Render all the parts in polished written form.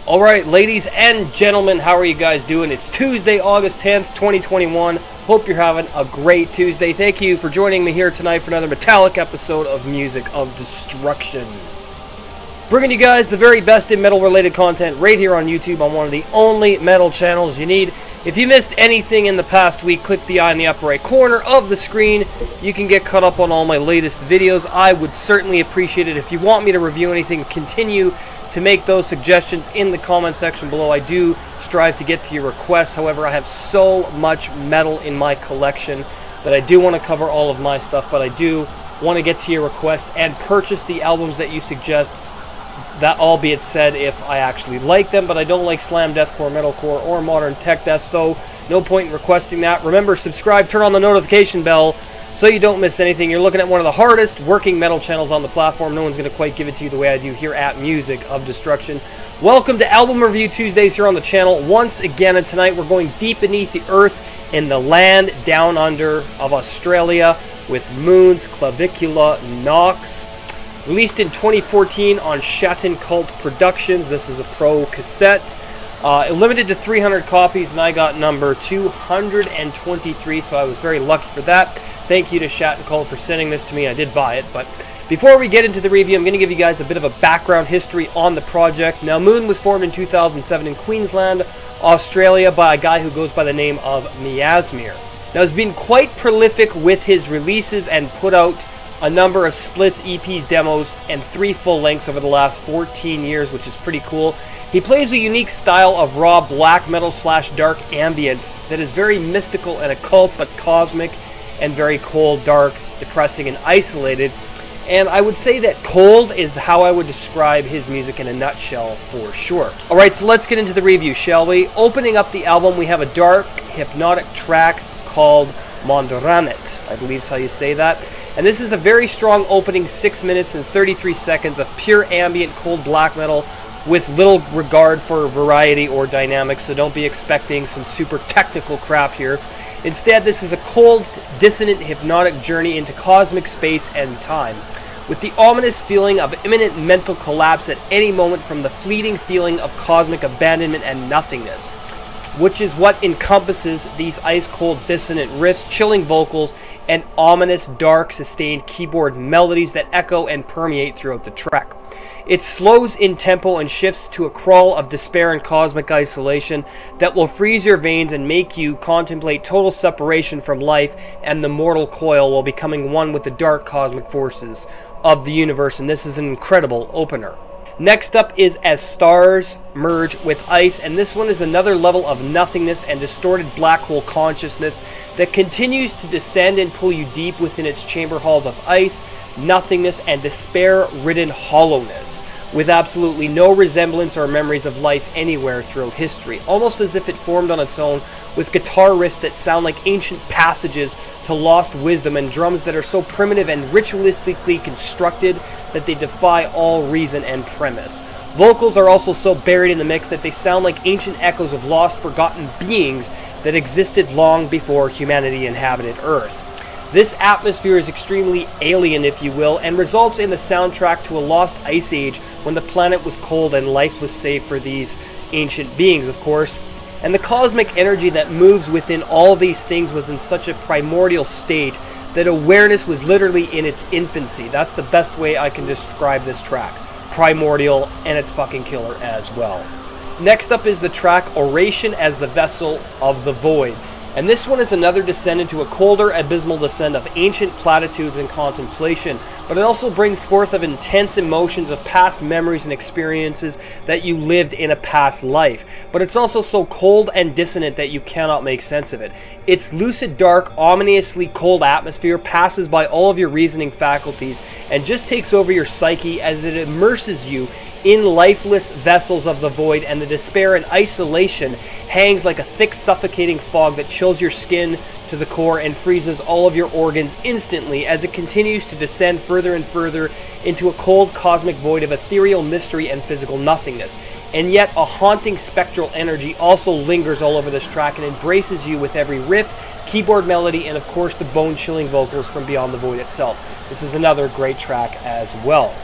Alright, ladies and gentlemen, how are you guys doing? It's Tuesday, August 10th, 2021. Hope you're having a great Tuesday. Thank you for joining me here tonight for another metallic episode of Music of Destruction. Bringing you guys the very best in metal-related content right here on YouTube on one of the only metal channels you need. If you missed anything in the past week, click the eye in the upper right corner of the screen. You can get caught up on all my latest videos. I would certainly appreciate it. If you want me to review anything, continue to make those suggestions in the comment section below. I do strive to get to your requests. However, I have so much metal in my collection that I do want to cover all of my stuff, but I do want to get to your requests and purchase the albums that you suggest. That albeit said, if I actually like them, but I don't like slam deathcore, metalcore, or modern tech death, so no point in requesting that. Remember, subscribe, turn on the notification bell so you don't miss anything. You're looking at one of the hardest working metal channels on the platform. No one's going to quite give it to you the way I do here at Music of Destruction. Welcome to Album Review Tuesdays here on the channel once again, and tonight we're going deep beneath the earth in the land down under of Australia with Moon-Clavicula Nox. Released in 2014 on Schattenkult Productions. This is a pro cassette. Limited to 300 copies, and I got number 223, so I was very lucky for that. Thank you to Schattenkult for sending this to me. I did buy it, but before we get into the review, I'm going to give you guys a bit of a background history on the project. Now, Moon was formed in 2007 in Queensland, Australia, by a guy who goes by the name of miasmyr. Now, he's been quite prolific with his releases and put out a number of splits, EPs, demos, and 3 full lengths over the last 14 years, which is pretty cool. He plays a unique style of raw black metal / dark ambient that is very mystical and occult, but cosmic and very cold, dark, depressing, and isolated. And I would say that cold is how I would describe his music in a nutshell for sure. Alright, so let's get into the review, shall we? Opening up the album, we have a dark, hypnotic track called Mondranet. I believe is how you say that. And this is a very strong opening 6 minutes and 33 seconds of pure ambient cold black metal with little regard for variety or dynamics, so don't be expecting some super technical crap here. Instead, this is a cold, dissonant, hypnotic journey into cosmic space and time, with the ominous feeling of imminent mental collapse at any moment from the fleeting feeling of cosmic abandonment and nothingness, which is what encompasses these ice-cold, dissonant riffs, chilling vocals, and ominous, dark, sustained keyboard melodies that echo and permeate throughout the track. It slows in tempo and shifts to a crawl of despair and cosmic isolation that will freeze your veins and make you contemplate total separation from life and the mortal coil while becoming one with the dark cosmic forces of the universe, and this is an incredible opener. Next up is As Stars Merge with Ice, and this one is another level of nothingness and distorted black hole consciousness that continues to descend and pull you deep within its chamber halls of ice, nothingness, and despair-ridden hollowness, with absolutely no resemblance or memories of life anywhere throughout history, almost as if it formed on its own, with guitar riffs that sound like ancient passages to lost wisdom and drums that are so primitive and ritualistically constructed that they defy all reason and premise. Vocals are also so buried in the mix that they sound like ancient echoes of lost, forgotten beings that existed long before humanity inhabited Earth. This atmosphere is extremely alien, if you will, and results in the soundtrack to a lost ice age when the planet was cold and lifeless save for these ancient beings, of course. And the cosmic energy that moves within all these things was in such a primordial state that awareness was literally in its infancy. That's the best way I can describe this track. Primordial, and it's fucking killer as well. Next up is the track Oration as the Vessel of the Void. And this one is another descent into a colder, abysmal descent of ancient platitudes and contemplation, but it also brings forth of intense emotions of past memories and experiences that you lived in a past life. But it's also so cold and dissonant that you cannot make sense of it. Its lucid, dark, ominously cold atmosphere passes by all of your reasoning faculties and just takes over your psyche as it immerses you in lifeless vessels of the void, and the despair and isolation hangs like a thick, suffocating fog that chills your skin to the core and freezes all of your organs instantly as it continues to descend further and further into a cold cosmic void of ethereal mystery and physical nothingness. And yet a haunting spectral energy also lingers all over this track and embraces you with every riff, keyboard melody, and of course the bone-chilling vocals from Beyond the Void itself. This is another great track as well.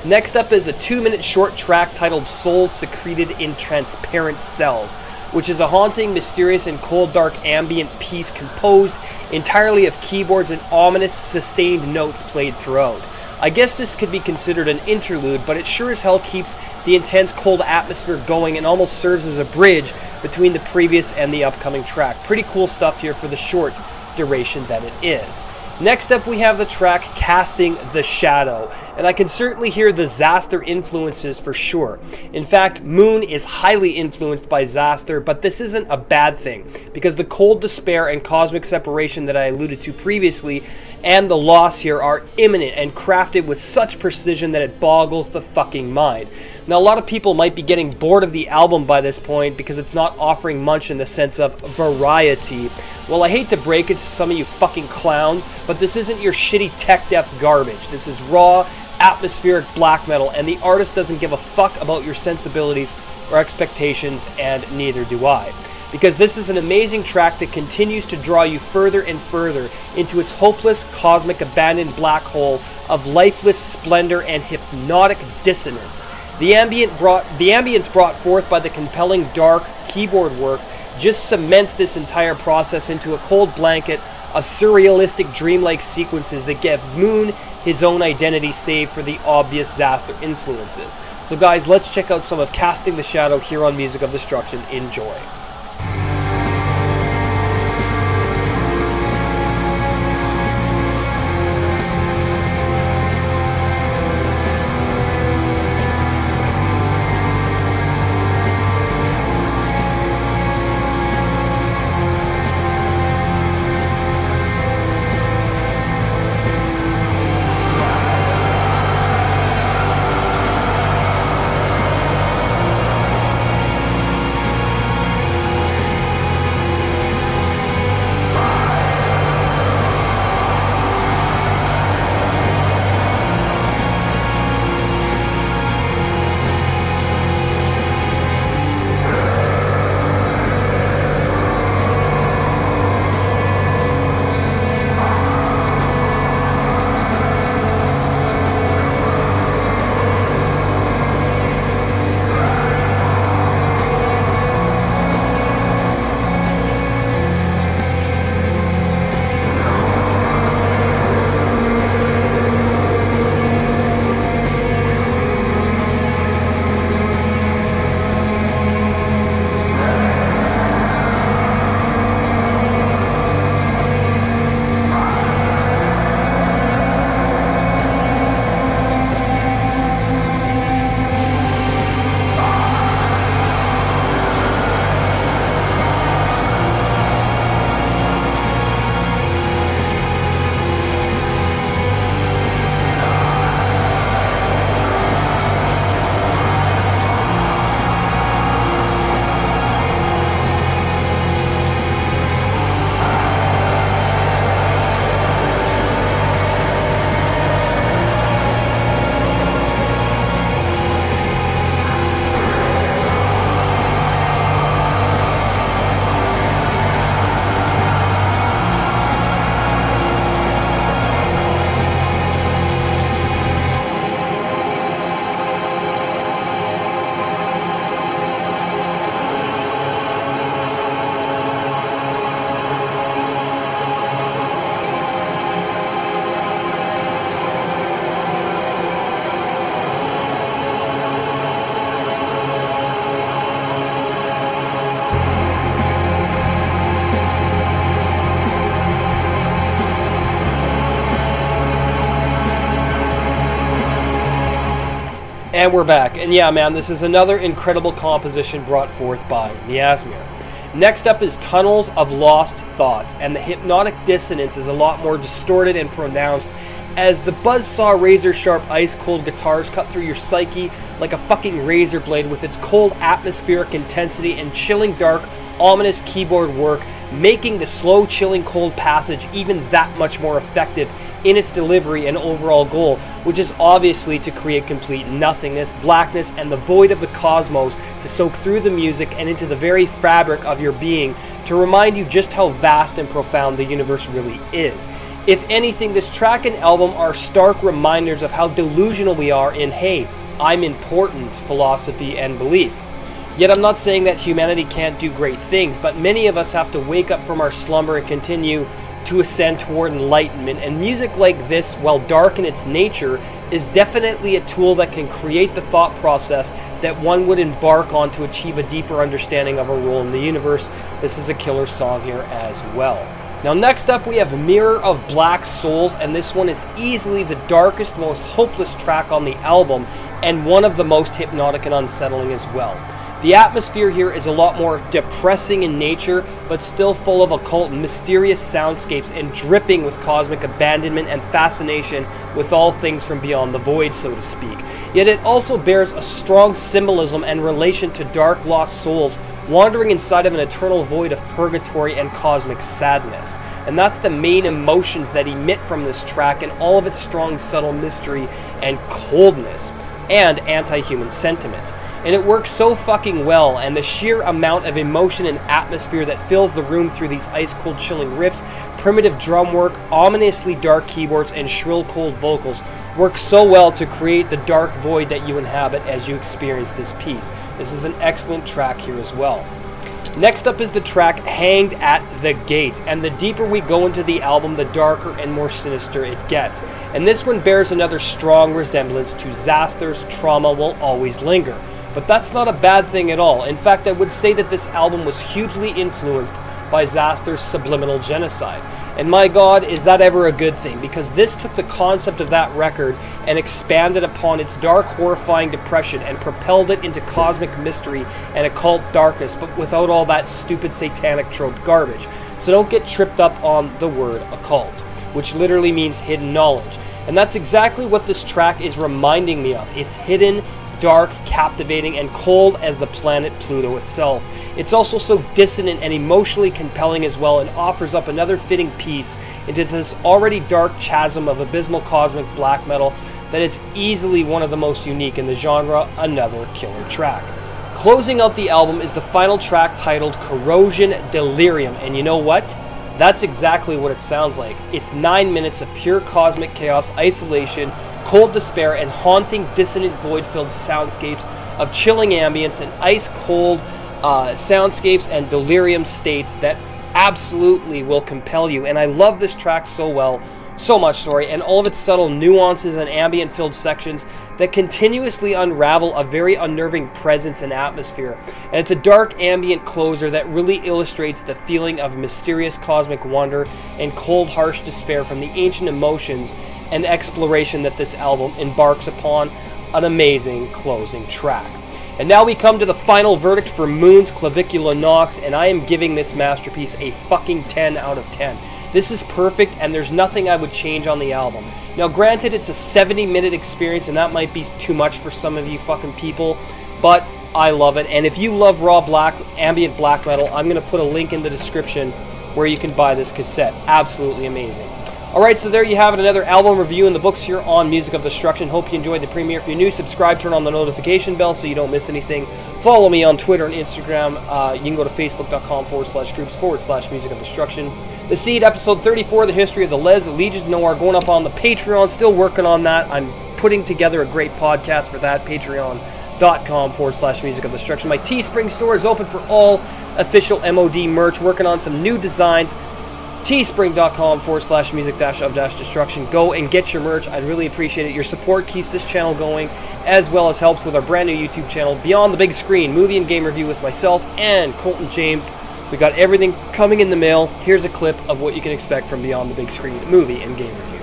Next up is a 2-minute short track titled Souls Secreted in Transparent Cells, which is a haunting, mysterious, and cold dark ambient piece composed entirely of keyboards and ominous, sustained notes played throughout. I guess this could be considered an interlude, but it sure as hell keeps the intense cold atmosphere going and almost serves as a bridge between the previous and the upcoming track. Pretty cool stuff here for the short duration that it is. Next up we have the track Casting the Shadow, and I can certainly hear the Zaster influences for sure. In fact, Moon is highly influenced by Zaster, but this isn't a bad thing, because the cold despair and cosmic separation that I alluded to previously and the loss here are imminent and crafted with such precision that it boggles the fucking mind. Now, a lot of people might be getting bored of the album by this point because it's not offering much in the sense of variety. Well, I hate to break it to some of you fucking clowns, but this isn't your shitty tech death garbage. This is raw, atmospheric black metal, and the artist doesn't give a fuck about your sensibilities or expectations, and neither do I. Because this is an amazing track that continues to draw you further and further into its hopeless, cosmic, abandoned black hole of lifeless splendor and hypnotic dissonance. The ambience brought forth by the compelling dark keyboard work just cements this entire process into a cold blanket of surrealistic dreamlike sequences that give Moon his own identity save for the obvious Zaster influences. So guys, let's check out some of Casting the Shadow here on Music of Destruction. Enjoy. And we're back. And yeah, man, this is another incredible composition brought forth by Miasmyr. Next up is Tunnels of Lost Thoughts, and the hypnotic dissonance is a lot more distorted and pronounced as the buzzsaw razor-sharp ice-cold guitars cut through your psyche like a fucking razor blade with its cold atmospheric intensity and chilling dark, ominous keyboard work, making the slow, chilling, cold passage even that much more effective in its delivery and overall goal, which is obviously to create complete nothingness, blackness, and the void of the cosmos to soak through the music and into the very fabric of your being to remind you just how vast and profound the universe really is. If anything, this track and album are stark reminders of how delusional we are in, hey, I'm important philosophy and belief. Yet I'm not saying that humanity can't do great things, but many of us have to wake up from our slumber and continue to ascend toward enlightenment, and music like this, while dark in its nature, is definitely a tool that can create the thought process that one would embark on to achieve a deeper understanding of our role in the universe. This is a killer song here as well. Now next up we have Mirror of Black Souls, and this one is easily the darkest, most hopeless track on the album, and one of the most hypnotic and unsettling as well. The atmosphere here is a lot more depressing in nature, but still full of occult and mysterious soundscapes and dripping with cosmic abandonment and fascination with all things from beyond the void, so to speak. Yet it also bears a strong symbolism and relation to dark lost souls wandering inside of an eternal void of purgatory and cosmic sadness. And that's the main emotions that emit from this track and all of its strong, subtle mystery and coldness and anti-human sentiments. And it works so fucking well, and the sheer amount of emotion and atmosphere that fills the room through these ice-cold chilling riffs, primitive drum work, ominously dark keyboards, and shrill cold vocals work so well to create the dark void that you inhabit as you experience this piece. This is an excellent track here as well. Next up is the track Hanged at the Gates, and the deeper we go into the album, the darker and more sinister it gets. And this one bears another strong resemblance to Xasthur's Trauma Will Always Linger. But that's not a bad thing at all. In fact, I would say that this album was hugely influenced by Xasthur's Subliminal Genocide. And my God, is that ever a good thing? Because this took the concept of that record and expanded upon its dark, horrifying depression and propelled it into cosmic mystery and occult darkness, but without all that stupid satanic trope garbage. So don't get tripped up on the word occult, which literally means hidden knowledge. And that's exactly what this track is reminding me of. It's hidden, dark, captivating, and cold as the planet Pluto itself. It's also so dissonant and emotionally compelling as well, and offers up another fitting piece into this already dark chasm of abysmal cosmic black metal that is easily one of the most unique in the genre. Another killer track. Closing out the album is the final track titled Corrosion Delirium, and you know what? That's exactly what it sounds like. It's 9 minutes of pure cosmic chaos, isolation, cold despair, and haunting, dissonant, void-filled soundscapes of chilling ambience and ice-cold soundscapes and delirium states that absolutely will compel you. And I love this track so much, and all of its subtle nuances and ambient-filled sections that continuously unravel a very unnerving presence and atmosphere. And it's a dark ambient closer that really illustrates the feeling of mysterious cosmic wonder and cold, harsh despair from the ancient emotions and exploration that this album embarks upon. An amazing closing track. And now we come to the final verdict for Moon-Clavicula Nox, and I am giving this masterpiece a fucking 10 out of 10. This is perfect, and there's nothing I would change on the album. Now granted, it's a 70-minute experience, and that might be too much for some of you fucking people, but I love it. And if you love raw ambient black metal, I'm going to put a link in the description where you can buy this cassette. Absolutely amazing. Alright, so there you have it, another album review in the books here on Music of Destruction. Hope you enjoyed the premiere. If you're new, subscribe, turn on the notification bell so you don't miss anything. Follow me on Twitter and Instagram. You can go to facebook.com/groups/Music of Destruction. The Seed, episode 34, The History of the Les Legions Noir, going up on the Patreon. Still working on that. I'm putting together a great podcast for that. Patreon.com/Music of Destruction. My Teespring store is open for all official MOD merch. Working on some new designs. Teespring.com/music-of-destruction. Go and get your merch. I'd really appreciate it. Your support keeps this channel going, as well as helps with our brand new YouTube channel, Beyond the Big Screen, movie and game review with myself and Colton James. We got everything coming in the mail. Here's a clip of what you can expect from Beyond the Big Screen, movie and game review.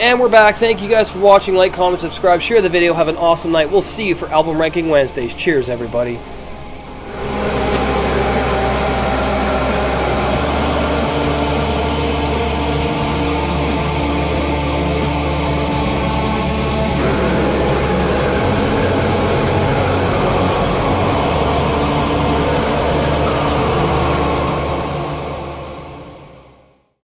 And we're back. Thank you guys for watching. Like, comment, subscribe, share the video. Have an awesome night. We'll see you for Album Ranking Wednesdays. Cheers, everybody.